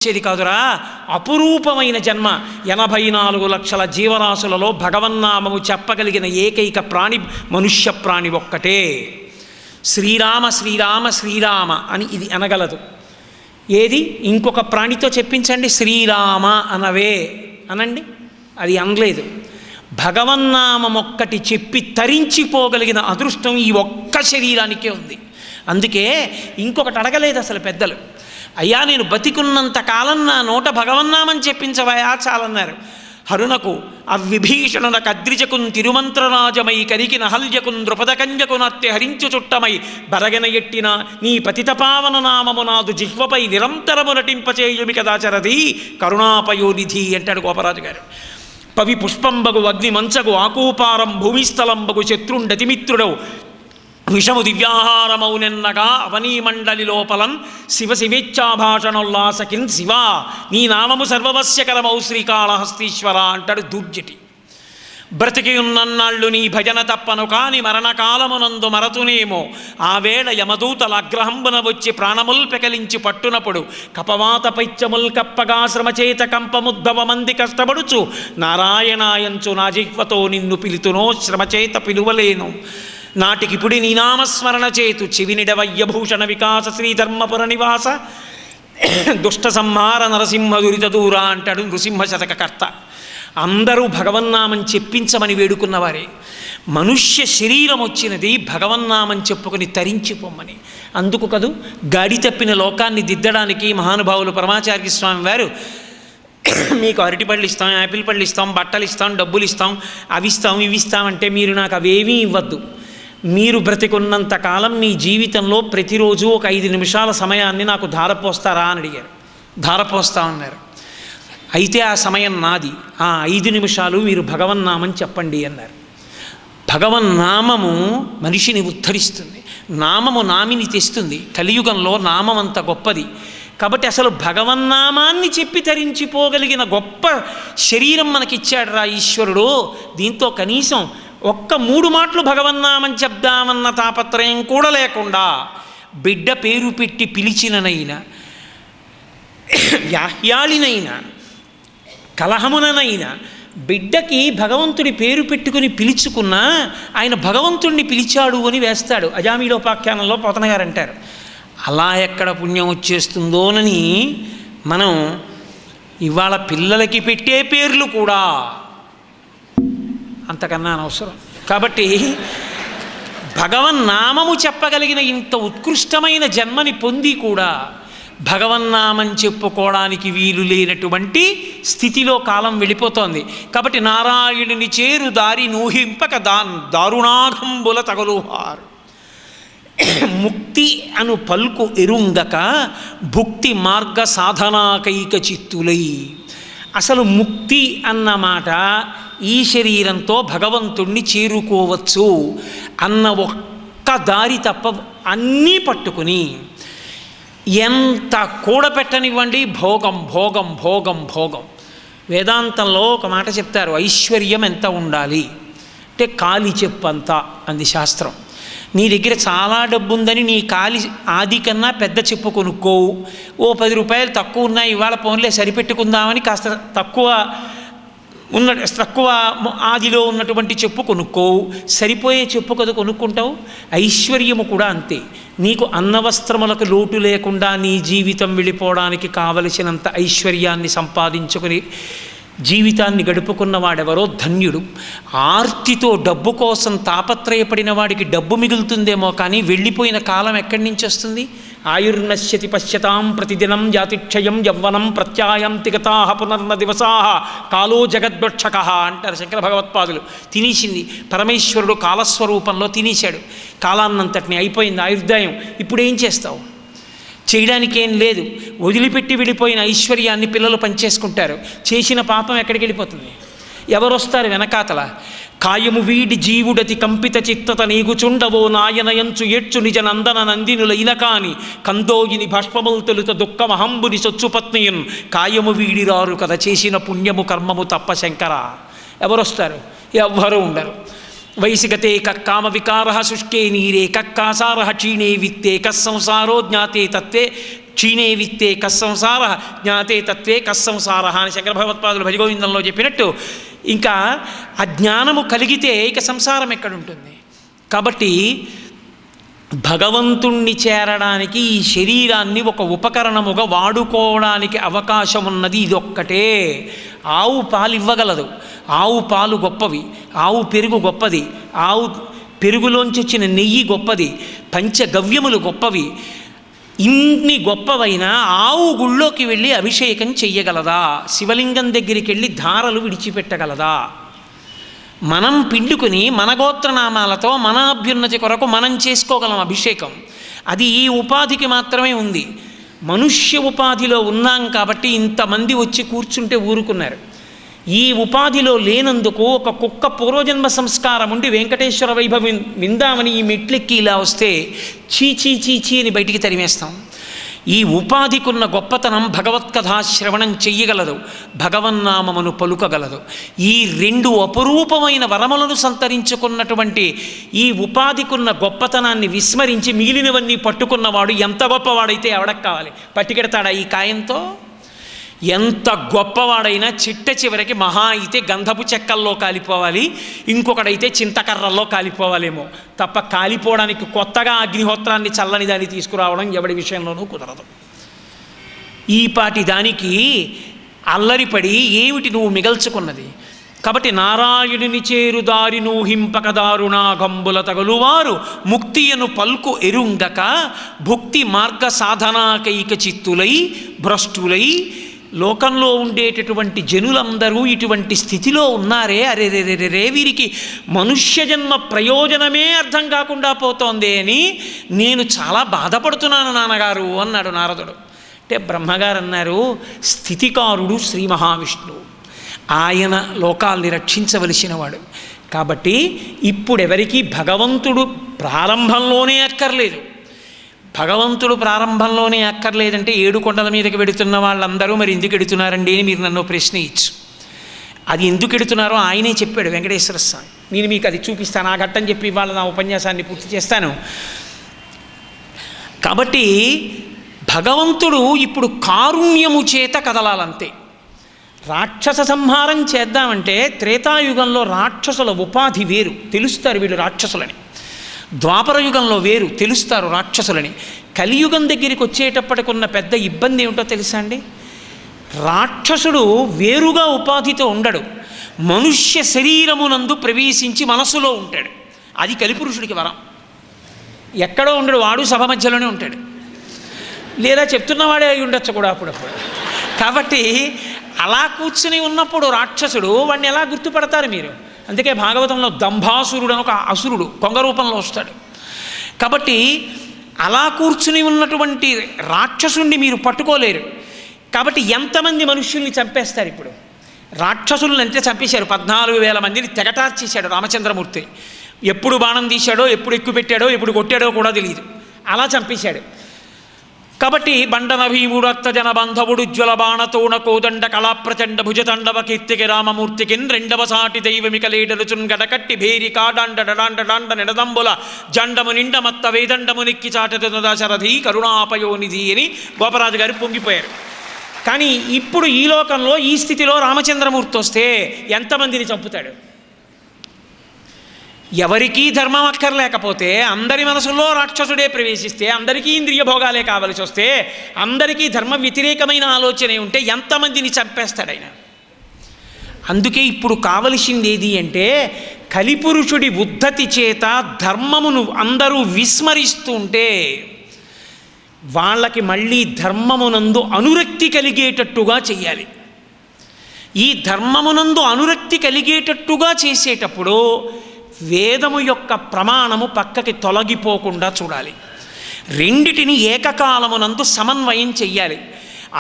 వచ్చేది కాదురా, అపురూపమైన జన్మ. 84 లక్షల జీవరాశులలో భగవన్నామము చెప్పగలిగిన ఏకైక ప్రాణి మనుష్య ప్రాణి ఒక్కటే. శ్రీరామ శ్రీరామ శ్రీరామ అని ఇది అనగలదు. ఏది ఇంకొక ప్రాణితో చెప్పించండి, శ్రీరామ అనవే అనండి, అది అనలేదు. భగవన్నామం ఒక్కటి చెప్పి తరించిపోగలిగిన అదృష్టం ఈ ఒక్క శరీరానికే ఉంది. అందుకే ఇంకొకటి అడగలేదు అసలు పెద్దలు. అయ్యా, నేను బతికున్నంత కాలం నా నోట భగవన్నామని చెప్పించవయా చాలన్నారు. హరునకు అవ్విభీషణునకు అద్రిజకున్ తిరుమంత్రరాజమై కరికి నహల్యకున్ ద్రుపదకంజకునత్తి హరించు చుట్టమై బరగన ఎట్టిన నీ పతితపావన నామము నాదు జిహ్వపై నిరంతరము నటింపచేయుమి కదాచరది కరుణాపయోనిధి అంటాడు గోపరాజు గారు. పవి పుష్పంబగు అగ్ని మంచగు ఆకూపారం భూమిస్థలంబగు శత్రుండతిమిత్రుడవు విషము దివ్యాహారమౌనెన్నగా అవనీమండలి లోపలం శివ శివేచ్ఛాభాషణోల్లాసకిన్ శివ నీ నామము సర్వవస్యకరమౌ శ్రీకాళహస్తీశ్వర అంటాడు దూర్జటి. బ్రతికి ఉన్నన్నాళ్ళు నీ భజన తప్పను కాని మరణకాలమునందు మరతునేమో ఆ వేళ యమదూతల అగ్రహంబున వచ్చి ప్రాణముల్ పెకలించి పట్టునప్పుడు కపవాత పైత్యముల్ కప్పగా శ్రమచేత కంపముద్భవమంది కష్టపడుచు నారాయణాయంచు నా జిహ్వతో నిన్ను పిలుతునో శ్రమచేత పిలువలేను నాటికిపుడి నీ నామస్మరణ చేతు చెవినిడవయ్యభూషణ వికాస శ్రీధర్మపుర నివాస దుష్ట సంహార నరసింహ దురిత దూర అంటాడు నృసింహ శతకకర్త. అందరూ భగవన్నామని చెప్పించమని వేడుకున్నవారే. మనుష్య శరీరం వచ్చినది భగవన్నామని చెప్పుకొని తరించిపోమ్మని. అందుకు కదూ గాడి తప్పిన లోకాన్ని దిద్దడానికి మహానుభావులు పరమాచార్య స్వామి వారు మీకు అరటిపళ్ళు ఇస్తాం, యాపిల్ పళ్ళు ఇస్తాం, బట్టలు ఇస్తాం, డబ్బులు ఇస్తాం, అవి ఇస్తాం, ఇవి ఇస్తామంటే మీరు నాకు అవేమీ ఇవ్వద్దు. మీరు బ్రతికున్నంత కాలం మీ జీవితంలో ప్రతిరోజు ఒక 5 నిమిషాల సమయాన్ని నాకు ధారపోస్తారా అని అడిగారు. ధారపోస్తామన్నారు. అయితే ఆ సమయం నాది, ఆ 5 నిమిషాలు మీరు భగవన్నామని చెప్పండి అన్నారు. భగవన్నామము మనిషిని ఉద్ధరిస్తుంది, నామము నామిని తెస్తుంది. కలియుగంలో నామం అంత గొప్పది. కాబట్టి అసలు భగవన్నామాన్ని చెప్పి తరించిపోగలిగిన గొప్ప శరీరం మనకిచ్చాడు రా ఈశ్వరుడు. దీంతో కనీసం ఒక్క 3 మాటలు భగవన్నామని చెప్దామన్న తాపత్రయం కూడా లేకుండా బిడ్డ పేరు పెట్టి పిలిచిననైనా, వ్యాహ్యాలినైనా, కలహముననైనా బిడ్డకి భగవంతుడి పేరు పెట్టుకుని పిలుచుకున్నా ఆయన భగవంతుడిని పిలిచాడు అని వేస్తాడు. అజామీలోపాఖ్యానంలో పోతన గారు అంటారు. అలా ఎక్కడ పుణ్యం వచ్చేస్తుందోనని మనం ఇవాళ పిల్లలకి పెట్టే పేర్లు కూడా అంతకన్నా అనవసరం. కాబట్టి భగవన్నామము చెప్పగలిగిన ఇంత ఉత్కృష్టమైన జన్మని పొంది కూడా భగవన్నామని చెప్పుకోవడానికి వీలు లేనటువంటి స్థితిలో కాలం వెళ్ళిపోతోంది. కాబట్టి నారాయణుని చేరు దారి నూహింపక దారుణాఘంబుల తగలుహారు ముక్తి అను పల్కు ఎరుంగక భుక్తి మార్గ సాధనాకైక చిత్తులై. అసలు ముక్తి అన్న మాట ఈ శరీరంతో భగవంతుణ్ణి చేరుకోవచ్చు అన్న ఒక్క దారి తప్ప అన్నీ పట్టుకుని ఎంత కూడపెట్టనివ్వండి భోగం భోగం భోగం భోగం. వేదాంతంలో ఒక మాట చెప్తారు, ఐశ్వర్యం ఎంత ఉండాలి అంటే కాలి చెప్పంత అంది శాస్త్రం. నీ దగ్గర చాలా డబ్బు ఉందని నీ కాలి ఆది కన్నా పెద్ద చెప్పు కొనుక్కోవు. ఓ 10 రూపాయలు తక్కువ ఉన్నాయి ఇవాళ ఫోన్లే సరిపెట్టుకుందామని కాస్త తక్కువ ఆదిలో ఉన్నటువంటి చెప్పు కొనుక్కోవు. సరిపోయే చెప్పు కదా కొనుక్కుంటావు. ఐశ్వర్యము కూడా అంతే. నీకు అన్నవస్త్రములకు లోటు లేకుండా నీ జీవితం వెళ్ళిపోవడానికి కావలసినంత ఐశ్వర్యాన్ని సంపాదించుకుని జీవితాన్ని గడుపుకున్న వాడెవరో ధన్యుడు. ఆర్తితో డబ్బు కోసం తాపత్రయపడిన వాడికి డబ్బు మిగులుతుందేమో కానీ వెళ్ళిపోయిన కాలం ఎక్కడి నుంచి వస్తుంది? ఆయుర్నశ్యతి పశ్యతాం ప్రతిదినం జాతిక్షయం యవ్వనం ప్రత్యాయం తిగతాహ పునర్న దివసాహ కాలో జగద్భక్షక అంటారు శంకర భగవత్పాదులు. తినేసింది పరమేశ్వరుడు కాలస్వరూపంలో తినేశాడు కాలాన్నంతటిని. అయిపోయింది ఆయుర్దాయం. ఇప్పుడు ఏం చేస్తావు? చేయడానికేం లేదు. వదిలిపెట్టి వెళ్ళిపోయిన ఐశ్వర్యాన్ని పిల్లలు పనిచేసుకుంటారు. చేసిన పాపం ఎక్కడికి వెళ్ళిపోతుంది? ఎవరు వస్తారు వెనకాతల? కాయము వీడి జీవుడతి కంపిత చిత్తత నీగుచుండవో నాయనయంచు ఏడ్చు నిజ నందన నందినులైన కాని కందోగిని బాష్పములు తొలుత దుఃఖమహంబుని సొచ్చుపత్నియున్ కాయము వీడిరారు కదా చేసిన పుణ్యము కర్మము తప్ప శంకర. ఎవరొస్తారు? ఎవ్వరూ ఉండరు. వైసిగతే కక్కామ వికార శుష్కే నీరే కక్కాసార క్షీణే విత్తే కస్సంసారో జ్ఞాతే తత్వే క్షీణే విత్తే కస్సంసార జ్ఞాతే తత్వే కస్సంసార అని శంకర భగవత్పాదులు భజగోవిందంలో చెప్పినట్టు ఇంకా ఆ జ్ఞానము కలిగితే ఇక సంసారం ఎక్కడుంటుంది. కాబట్టి భగవంతుణ్ణి చేరడానికి ఈ శరీరాన్ని ఒక ఉపకరణముగా వాడుకోవడానికి అవకాశం ఉన్నది ఇదొక్కటే. ఆవు పాలు ఇవ్వగలదు, ఆవు పాలు గొప్పవి, ఆవు పెరుగు గొప్పది, ఆవు పెరుగులోంచి వచ్చిన నెయ్యి గొప్పది, పంచగవ్యములు గొప్పవి. ఇన్ని గొప్పవైనా ఆవు గుళ్ళోకి వెళ్ళి అభిషేకం చెయ్యగలదా? శివలింగం దగ్గరికి వెళ్ళి ధారలు విడిచిపెట్టగలదా? మనం పిండుకుని మన గోత్రనామాలతో మన అభ్యున్నతి కొరకు మనం చేసుకోగలం అభిషేకం. అది ఈ ఉపాధికి మాత్రమే ఉంది. మనుష్య ఉపాధిలో ఉన్నాం కాబట్టి ఇంతమంది వచ్చి కూర్చుంటే ఊరుకున్నారు. ఈ ఉపాధిలో లేనందుకు ఒక కుక్క పూర్వజన్మ సంస్కారం ఉండి వెంకటేశ్వర వైభవం విందామని ఈ మెట్లెక్కి ఇలా వస్తే చీచీ చీచీ అని బయటికి తరిమేస్తాం. ఈ ఉపాధికున్న గొప్పతనం భగవత్కథా శ్రవణం చెయ్యగలదు, భగవన్నామమును పలుకగలదు. ఈ రెండు అపురూపమైన వరములను సంతరించుకున్నటువంటి ఈ ఉపాధికున్న గొప్పతనాన్ని విస్మరించి మిగిలినవన్నీ పట్టుకున్నవాడు ఎంత గొప్పవాడైతే ఎవడకు కావాలి? పట్టుకెడతాడా ఈ కాయంతో? ఎంత గొప్పవాడైనా చిట్ట చివరికి మహా అయితే గంధపు చెక్కల్లో కాలిపోవాలి, ఇంకొకడైతే చింతకర్రల్లో కాలిపోవాలేమో తప్ప కాలిపోవడానికి కొత్తగా అగ్నిహోత్రాన్ని చల్లని దాన్ని తీసుకురావడం ఎవడి విషయంలోనూ కుదరదు. ఈ పాటి దానికి అల్లరిపడి ఏమిటి నువ్వు మిగల్చుకున్నది? కాబట్టి నారాయణుని చేరుదారి నూహింపకదారుణా గంబుల తగులువారు ముక్తియను పల్కు ఎరుంగక భుక్తి మార్గ సాధనాకైక చిత్తులై భ్రష్టులై లోకంలో ఉండేటటువంటి జనులందరూ ఇటువంటి స్థితిలో ఉన్నారే. అరే రే రే రే వీరికి మనుష్య జన్మ ప్రయోజనమే అర్థం కాకుండా పోతోంది అని నేను చాలా బాధపడుతున్నాను నాన్నగారు అన్నాడు నారదుడు. అంటే బ్రహ్మగారు అన్నారు, స్థితికారుడు శ్రీ మహావిష్ణువు, ఆయన లోకాల్ని రక్షించవలసిన వాడు. కాబట్టి ఇప్పుడెవరికి భగవంతుడు ప్రారంభంలోనే అక్కర్లేదు. భగవంతుడు ప్రారంభంలోనే అక్కర్లేదంటే 7 కొండల మీదకి వెడుతున్న వాళ్ళందరూ మరి ఎందుకు ఎడుతున్నారండి అని మీరు నన్ను ప్రశ్న ఇచ్చు. అది ఎందుకు ఎడుతున్నారో ఆయనే చెప్పాడు వెంకటేశ్వర స్వామి. నేను మీకు అది చూపిస్తాను, ఆ ఘట్టం చెప్పి ఇవాళ నా ఉపన్యాసాన్ని పూర్తి చేస్తాను. కాబట్టి భగవంతుడు ఇప్పుడు కారుణ్యము చేత కదలాలంతే. రాక్షస సంహారం చేద్దామంటే త్రేతాయుగంలో రాక్షసుల ఉపాధి వేరు, తెలుస్తారు వీళ్ళు రాక్షసులని. ద్వాపరయుగంలో వేరు, తెలుస్తారు రాక్షసులని. కలియుగం దగ్గరికి వచ్చేటప్పటికున్న పెద్ద ఇబ్బంది ఏమిటో తెలుసా అండి? రాక్షసుడు వేరుగా ఉపాధితో ఉండడు, మనుష్య శరీరమునందు ప్రవేశించి మనసులో ఉంటాడు. అది కలిపురుషుడికి వరం. ఎక్కడో ఉండడు, వాడు సభ మధ్యలోనే ఉంటాడు, లేదా చెప్తున్నవాడే అయి ఉండొచ్చు కూడా అప్పుడప్పుడు. కాబట్టి అలా కూర్చుని ఉన్నప్పుడు రాక్షసుడు వాడిని ఎలా గుర్తుపడతారు మీరు? అందుకే భాగవతంలో దంభాసురుడు అని ఒక అసురుడు కొంగ రూపంలో వస్తాడు. కాబట్టి అలా కూర్చుని ఉన్నటువంటి రాక్షసుణ్ణి మీరు పట్టుకోలేరు. కాబట్టి ఎంతమంది మనుష్యుల్ని చంపేస్తారు? ఇప్పుడు రాక్షసులను ఎంత చంపేశారు? 14,000 మందిని తెగటార్చేశాడు రామచంద్రమూర్తి. ఎప్పుడు బాణం తీశాడో, ఎప్పుడు ఎక్కువ పెట్టాడో, ఎప్పుడు కొట్టాడో కూడా తెలియదు, అలా చంపేశాడు. కాబట్టి బండన భీముడు అత్తజన బంధవుడు జ్వల బాణతోణ కోదండ కళాప్రచండ భుజతండవ కీర్తికి రామమూర్తికిన్ రెండవ సాటి దైవమిక లేడలుచున్ గడకట్టి భేరి కాడాండ డడాండ డాండ నిడదంబుల జండము నిండమత్త వేదండము నిక్కి చాటతున్న దశరథి కరుణాపయోనిధి అని గోపరాజు గారు పొంగిపోయారు. కానీ ఇప్పుడు ఈ లోకంలో ఈ స్థితిలో రామచంద్రమూర్తి వస్తే ఎంతమందిని చంపుతాడు? ఎవరికీ ధర్మం అక్కర్లేకపోతే, అందరి మనసుల్లో రాక్షసుడే ప్రవేశిస్తే, అందరికీ ఇంద్రియ భోగాలే కావలసి వస్తే, అందరికీ ధర్మ వ్యతిరేకమైన ఆలోచనే ఉంటే ఎంతమందిని చంపేస్తాడు ఆయన? అందుకే ఇప్పుడు కావలసింది ఏది అంటే, కలిపురుషుడి ఉద్ధతి చేత ధర్మమును అందరూ విస్మరిస్తూ ఉంటే వాళ్ళకి మళ్ళీ ధర్మమునందు అనురక్తి కలిగేటట్టుగా చెయ్యాలి. ఈ ధర్మమునందు అనురక్తి కలిగేటట్టుగా చేసేటప్పుడు వేదము యొక్క ప్రమాణము పక్కకి తొలగిపోకుండా చూడాలి. రెండిటిని ఏకకాలమునందు సమన్వయం చెయ్యాలి.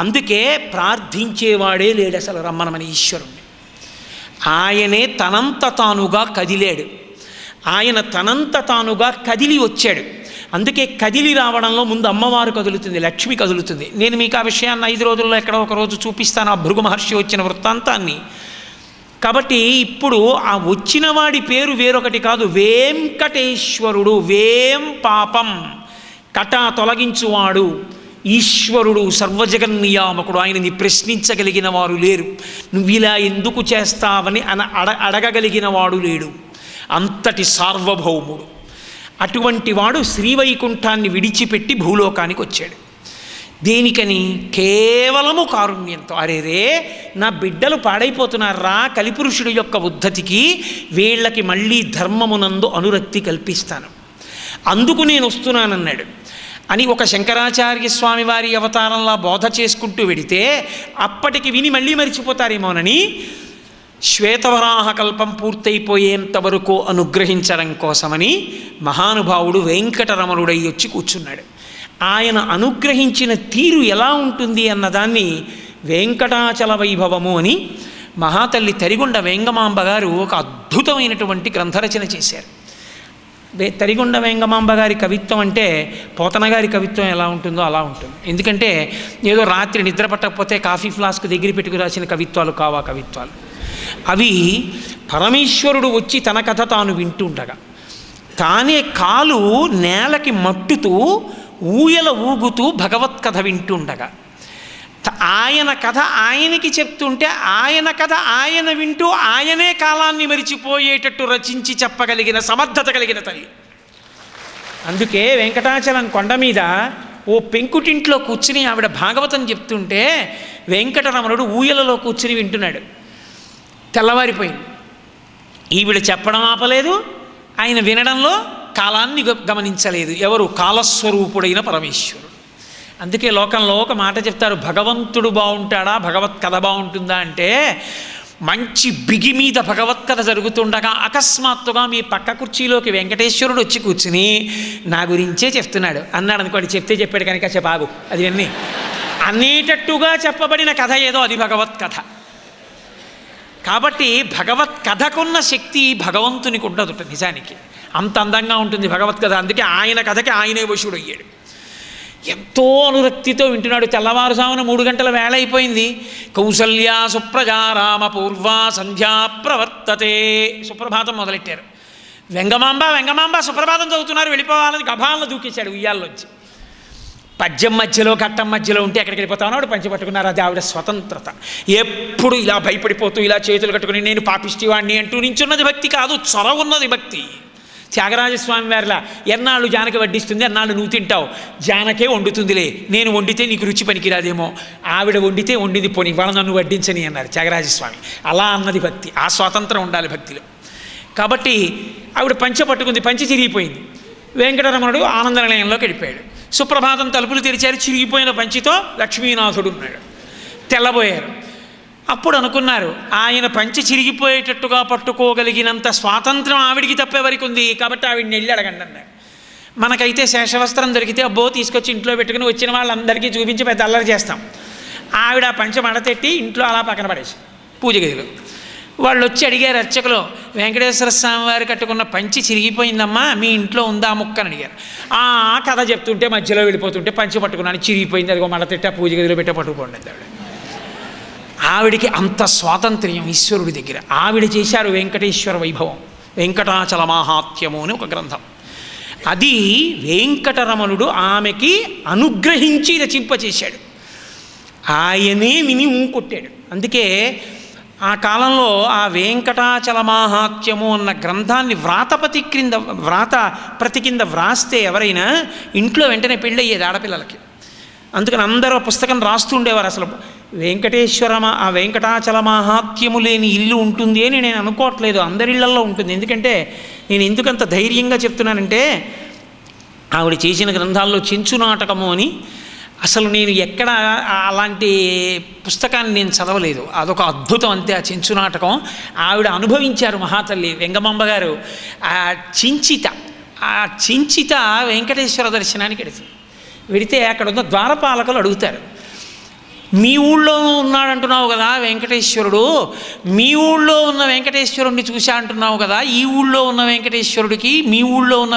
అందుకే ప్రార్థించేవాడే లేడు అసలు రమ్మనమని ఈశ్వరుణ్ణి. ఆయనే తనంత తానుగా కదిలాడు, ఆయన తనంత తానుగా కదిలి వచ్చాడు. అందుకే కదిలి రావడంలో ముందు అమ్మవారు కదులుతుంది, లక్ష్మి కదులుతుంది. నేను మీకు ఆ విషయాన్ని 5 రోజుల్లో ఎక్కడో ఒక రోజు చూపిస్తాను, ఆ భృగు మహర్షి వచ్చిన వృత్తాంతాన్ని. కాబట్టి ఇప్పుడు ఆ వచ్చిన వాడి పేరు వేరొకటి కాదు, వెంకటేశ్వరుడు. వేం పాపం, కట తొలగించువాడు, ఈశ్వరుడు సర్వజగన్నియామకుడు, ఆయనని ప్రశ్నించగలిగిన వారు లేరు. నువ్వు ఇలా ఎందుకు చేస్తావని అడగగలిగిన వాడు లేడు. అంతటి సార్వభౌముడు. అటువంటి వాడు శ్రీవైకుంఠాన్ని విడిచిపెట్టి భూలోకానికి వచ్చాడు. దేనికని? కేవలము కారుణ్యంతో. అరేరే, నా బిడ్డలు పాడైపోతున్నారా, కలిపురుషుడి యొక్క ఉద్ధతికి, వీళ్ళకి మళ్ళీ ధర్మమునందు అనురక్తి కల్పిస్తాను, అందుకు నేను వస్తున్నానన్నాడు అని ఒక శంకరాచార్య స్వామి వారి అవతారంలా బోధ చేసుకుంటూ వెడితే అప్పటికి విని మళ్ళీ మరిచిపోతారేమోనని శ్వేతవరాహ కల్పం పూర్తయిపోయేంత వరకు అనుగ్రహించడం కోసమని మహానుభావుడు వెంకటరమణుడై వచ్చి కూర్చున్నాడు. ఆయన అనుగ్రహించిన తీరు ఎలా ఉంటుంది అన్నదాన్ని వెంకటాచల వైభవము అని మహాతల్లి తరిగొండ వేంగమాంబ గారు ఒక అద్భుతమైనటువంటి గ్రంథరచన చేశారు. తరిగొండ వేంగమాంబ గారి కవిత్వం అంటే పోతన గారి కవిత్వం ఎలా ఉంటుందో అలా ఉంటుంది. ఎందుకంటే ఏదో రాత్రి నిద్ర పట్టకపోతే కాఫీ ఫ్లాస్క్ దగ్గర పెట్టుకు రాసిన కవిత్వాలు కావా కవిత్వాలు. అవి పరమేశ్వరుడు వచ్చి తన కథ తాను వింటుండగా తానే కాలు నేలకి మట్టుతూ ఊయల ఊగుతూ భగవత్ కథ వింటుండగా ఆయన కథ ఆయనకి చెప్తుంటే ఆయన కథ ఆయన వింటూ ఆయనే కాలాన్ని మరిచిపోయేటట్టు రచించి చెప్పగలిగిన సమర్థత కలిగిన తల్లి. అందుకే వెంకటాచలం కొండ మీద ఓ పెంకుటింట్లో కూర్చుని ఆవిడ భాగవతం చెప్తుంటే వెంకటరమణుడు ఊయలలో కూర్చుని వింటున్నాడు. తెల్లవారిపోయింది. ఈవిడ చెప్పడం ఆపలేదు, ఆయన వినడంలో కాలాన్ని గమనించలేదు. ఎవరు? కాలస్వరూపుడైన పరమేశ్వరుడు. అందుకే లోకంలో ఒక మాట చెప్తారు, భగవంతుడు బాగుంటాడా, భగవత్ కథ బాగుంటుందా అంటే, మంచి బిగి మీద భగవత్ కథ జరుగుతుండగా అకస్మాత్తుగా మీ పక్క కుర్చీలోకి వెంకటేశ్వరుడు వచ్చి కూర్చుని నా గురించే చెప్తున్నాడు అన్నాడు అనుకోండి. చెప్తే చెప్పాడు కనుక చెప్పాగు అది అన్నీ అనేటట్టుగా చెప్పబడిన కథ ఏదో అది భగవత్ కథ. కాబట్టి భగవత్ కథకున్న శక్తి భగవంతునికి ఉండదుట. నిజానికి అంత అందంగా ఉంటుంది భగవత్ కథ. అందుకే ఆయన కథకి ఆయనే వశుడు అయ్యాడు. ఎంతో అనురక్తితో వింటున్నాడు. తెల్లవారుజామున 3 గంటల వేళ అయిపోయింది. కౌసల్యా సుప్రజారామ పూర్వా సంధ్యా ప్రవర్తతే. సుప్రభాతం మొదలెట్టారు. వెంగమాంబ వెంగమాంబ సుప్రభాతం చదువుతున్నారు, వెళ్ళిపోవాలని గభాలను దూకేశాడు ఉయ్యాల్లోంచి. పద్యం మధ్యలో ఘట్టం మధ్యలో ఉంటే ఎక్కడికి వెళ్ళిపోతాను ఆవిడ పంచి పట్టుకున్నారు. అది ఆవిడ స్వతంత్రత. ఎప్పుడు ఇలా భయపడిపోతూ ఇలా చేతులు కట్టుకుని నేను పాపిష్టివాణ్ణి అంటూ నించున్నది భక్తి కాదు, చొరవ ఉన్నది భక్తి. త్యాగరాజస్వామి వారిలా ఎన్నాళ్ళు జానకి వడ్డిస్తుంది, అన్నాళ్ళు నువ్వు తింటావు, జానకే వండుతుందిలే, నేను వండితే నీకు రుచి పనికిరాదేమో, ఆవిడ వండితే వండింది పోనీ వాళ్ళ నన్ను వడ్డించని అన్నారు త్యాగరాజస్వామి. అలా అన్నది భక్తి. ఆ స్వాతంత్రం ఉండాలి భక్తిలో. కాబట్టి ఆవిడ పంచె పట్టుకుంది, పంచె చిరిగిపోయింది. వెంకటరమణుడు ఆనంద నిలయంలోకి వెళ్ళిపోయాడు. సుప్రభాతం తలుపులు తెరిచారు. చిరిగిపోయిన పంచితో లక్ష్మీనాథుడు ఉన్నాడు. తెల్లబోయారు. అప్పుడు అనుకున్నారు, ఆయన పంచి చిరిగిపోయేటట్టుగా పట్టుకోగలిగినంత స్వాతంత్రం ఆవిడికి తప్పేవరకు ఉంది, కాబట్టి ఆవిడని వెళ్ళి అడగండి అన్నాడు. మనకైతే శేషవస్త్రం దొరికితే అబ్బో తీసుకొచ్చి ఇంట్లో పెట్టుకుని వచ్చిన వాళ్ళందరికీ చూపించి పెద్ద అల్లరి చేస్తాం. ఆవిడ పంచ మడతెట్టి ఇంట్లో అలా పక్కన పడేసి పూజ గదిలో. వాళ్ళు వచ్చి అడిగారు అర్చకులు, వెంకటేశ్వర స్వామి వారు కట్టుకున్న పంచి చిరిగిపోయిందమ్మా, మీ ఇంట్లో ఉందా ముక్క అని అడిగారు. ఆ కథ చెప్తుంటే మధ్యలో వెళ్ళిపోతుంటే పంచి పట్టుకున్నాను, చిరిగిపోయింది, అదిగో మడతెట్టి పూజ గదిలో పెట్టే పట్టుకోండి ఆవిడ. ఆవిడికి అంత స్వాతంత్ర్యం ఈశ్వరుడి దగ్గర. ఆవిడ చేశారు వెంకటేశ్వర వైభవం, వెంకటాచల మాహాత్మ్యము అని ఒక గ్రంథం. అది వెంకటరమణుడు ఆమెకి అనుగ్రహించి రచింపచేశాడు. ఆయనే విని కొట్టాడు. అందుకే ఆ కాలంలో ఆ వెంకటాచల మాహాత్మ్యము అన్న గ్రంథాన్ని వ్రాతప్రతి కింద వ్రాస్తే ఎవరైనా ఇంట్లో వెంటనే పెళ్ళయ్యేది ఆడపిల్లలకి. అందుకని అందరూ పుస్తకం రాస్తూ ఉండేవారు. అసలు ఆ వెంకటాచల మాహాత్మ్యము లేని ఇల్లు ఉంటుంది అని నేను అనుకోవట్లేదు, అందరిళ్లల్లో ఉంటుంది. ఎందుకంటే నేను ఎందుకంత ధైర్యంగా చెప్తున్నానంటే, ఆవిడ చేసిన గ్రంథాల్లో చెంచు నాటకము అని, అసలు నేను ఎక్కడ అలాంటి పుస్తకాన్ని నేను చదవలేదు. అదొక అద్భుతం అంతే ఆ చెంచు నాటకం. ఆవిడ అనుభవించారు మహాతల్లి వెంగమాంబ గారు. ఆ చించిత వెంకటేశ్వర దర్శనానికి వెడితే అక్కడ ఉన్న ద్వారపాలకులు అడుగుతారు, మీ ఊళ్ళో ఉన్నాడంటున్నావు కదా వెంకటేశ్వరుడు, మీ ఊళ్ళో ఉన్న వెంకటేశ్వరుడిని చూశా అంటున్నావు కదా, ఈ ఊళ్ళో ఉన్న వెంకటేశ్వరుడికి మీ ఊళ్ళో ఉన్న